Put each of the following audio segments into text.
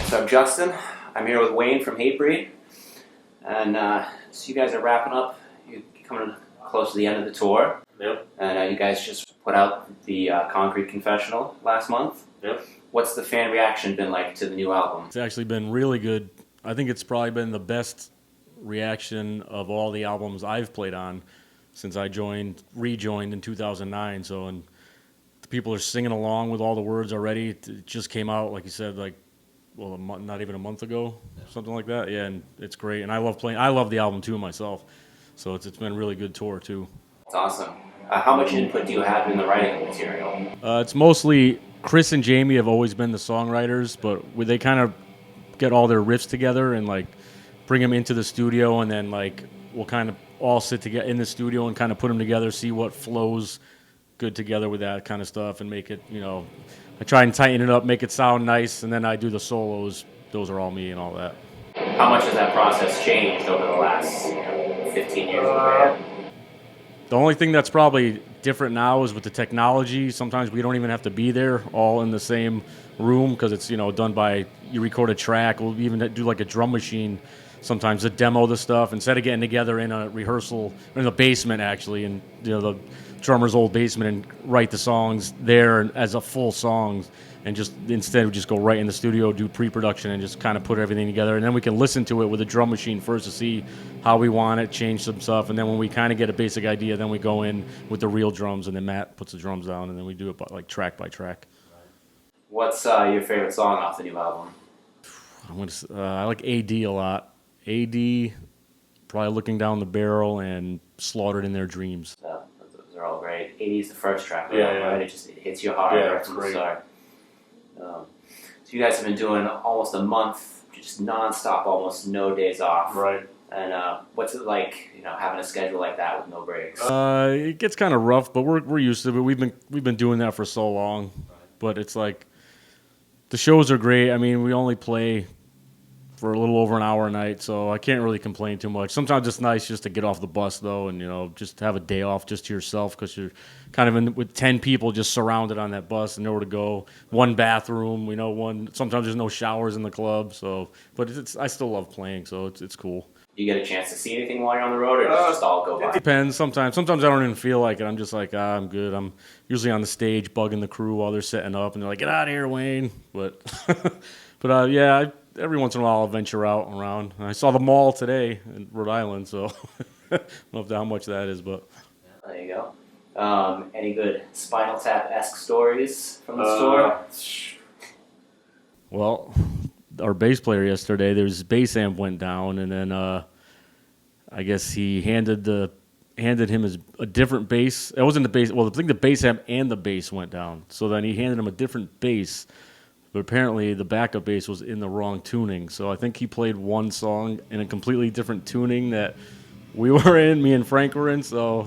So I'm Justin. I'm here with Wayne from Hatebreed, and so you guys are wrapping up. You're coming close to the end of the tour. Yep. And you guys just put out the Concrete Confessional last month. Yep. What's the fan reaction been like to the new album? It's actually been really good. I think it's probably been the best reaction of all the albums I've played on since I rejoined in 2009. So, and the people are singing along with all the words already. It just came out, like you said, not even a month ago, something like that. Yeah, and it's great. And I love the album too myself. So it's been a really good tour too. It's awesome. How much input do you have in the writing of material? It's mostly Chris and Jamie have always been the songwriters, but they kind of get all their riffs together and like bring them into the studio, and then like we'll kind of all sit together in the studio and kind of put them together, see what flows good together with that kind of stuff, and make it, I try and tighten it up, make it sound nice, and then I do the solos. Those are all me and all that. How much has that process changed over the last 15 years of the band? The only thing that's probably different now is with the technology. Sometimes we don't even have to be there all in the same room because it's, done by, you record a track. We'll even do like a drum machine sometimes to demo the stuff instead of getting together in a rehearsal, in the basement actually, and the drummer's old basement and write the songs there as a full songs. And just instead we just go right in the studio, do pre-production, and just kind of put everything together. And then we can listen to it with a drum machine first to see how we want it, change some stuff. And then when we kind of get a basic idea, then we go in with the real drums, and then Matt puts the drums down, and then we do it like track by track. What's your favorite song off the new album? I like AD a lot. AD, probably Looking Down the Barrel, and Slaughtered in Their Dreams. Those are all great. 80's the first track, Yeah. right? It hits you hard right from the start. So you guys have been doing almost a month, just nonstop, almost no days off. Right. And what's it like, having a schedule like that with no breaks? It gets kind of rough, but we're used to it. We've been doing that for so long. But it's like the shows are great. I mean, we only play for a little over an hour a night, so I can't really complain too much. Sometimes it's nice just to get off the bus, though, and, just have a day off just to yourself because you're kind of with 10 people just surrounded on that bus and nowhere to go. One bathroom, sometimes there's no showers in the club, so, but I still love playing, so it's cool. Do you get a chance to see anything while you're on the road, or does it just all go by? It depends. Sometimes I don't even feel like it. I'm just like, I'm good. I'm usually on the stage bugging the crew while they're setting up, and they're like, get out of here, Wayne. But, yeah, every once in a while I'll venture out around. I saw the mall today in Rhode Island, so I don't know how much that is, but. There you go. Any good Spinal Tap-esque stories from the store? Well, our bass player yesterday, his bass amp went down, and then I guess he handed him a different bass. It wasn't the bass. Well, I think the bass amp and the bass went down. So then he handed him a different bass, but apparently the backup bass was in the wrong tuning. So I think he played one song in a completely different tuning that we were in, me and Frank were in. So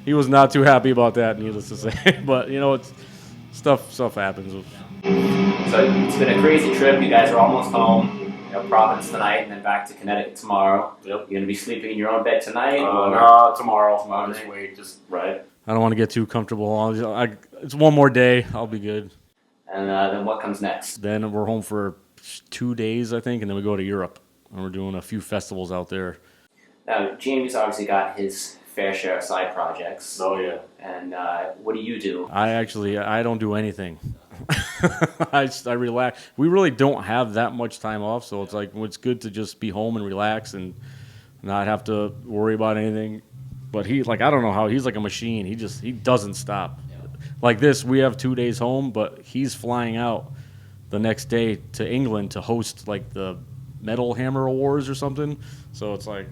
he was not too happy about that, needless to say. But it's stuff happens. So it's been a crazy trip. You guys are almost home. Providence tonight, and then back to Connecticut tomorrow. Yep. You're gonna be sleeping in your own bed tonight? No, tomorrow. I'll just wait. Right. I don't want to get too comfortable. It's one more day. I'll be good. And then what comes next? Then we're home for 2 days, I think, and then we go to Europe. And we're doing a few festivals out there. Now, Jamie's obviously got his fair share of side projects. Oh, yeah. And what do you do? I don't do anything. I relax. We really don't have that much time off, so it's good to just be home and relax and not have to worry about anything. But I don't know how, he's like a machine. He doesn't stop. Like this, we have 2 days home, but he's flying out the next day to England to host like the Metal Hammer Awards or something. So it's like,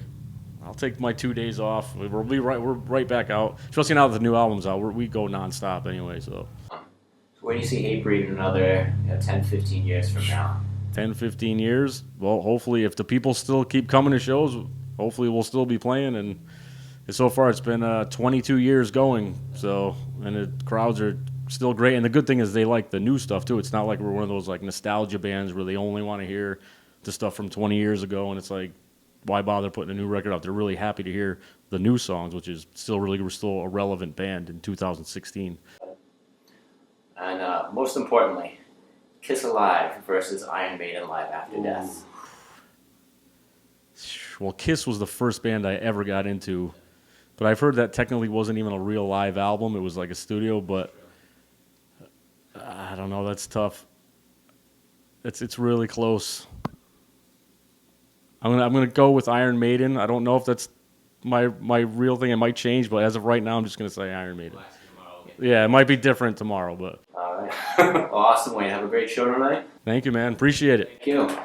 I'll take my 2 days off. We're right back out. Especially now that the new album's out, we go nonstop anyway. So where do you see Hatebreed in another 10, 15 years from now? 10, 15 years. Well, hopefully, if the people still keep coming to shows, hopefully we'll still be playing. And so far, it's been 22 years going. So, and the crowds are still great. And the good thing is they like the new stuff too. It's not like we're one of those like nostalgia bands where they only want to hear the stuff from 20 years ago. And it's like, why bother putting a new record out? They're really happy to hear the new songs, which is we're still a relevant band in 2016. And most importantly, Kiss Alive versus Iron Maiden live after death. Well, Kiss was the first band I ever got into, but I've heard that technically wasn't even a real live album. It was like a studio, but I don't know. That's tough. It's really close. I'm gonna go with Iron Maiden. I don't know if that's my real thing. It might change, but as of right now, I'm just gonna say Iron Maiden. Yeah, it might be different tomorrow, but. All right. Awesome, Wayne. Have a great show tonight. Thank you, man. Appreciate it. Thank you.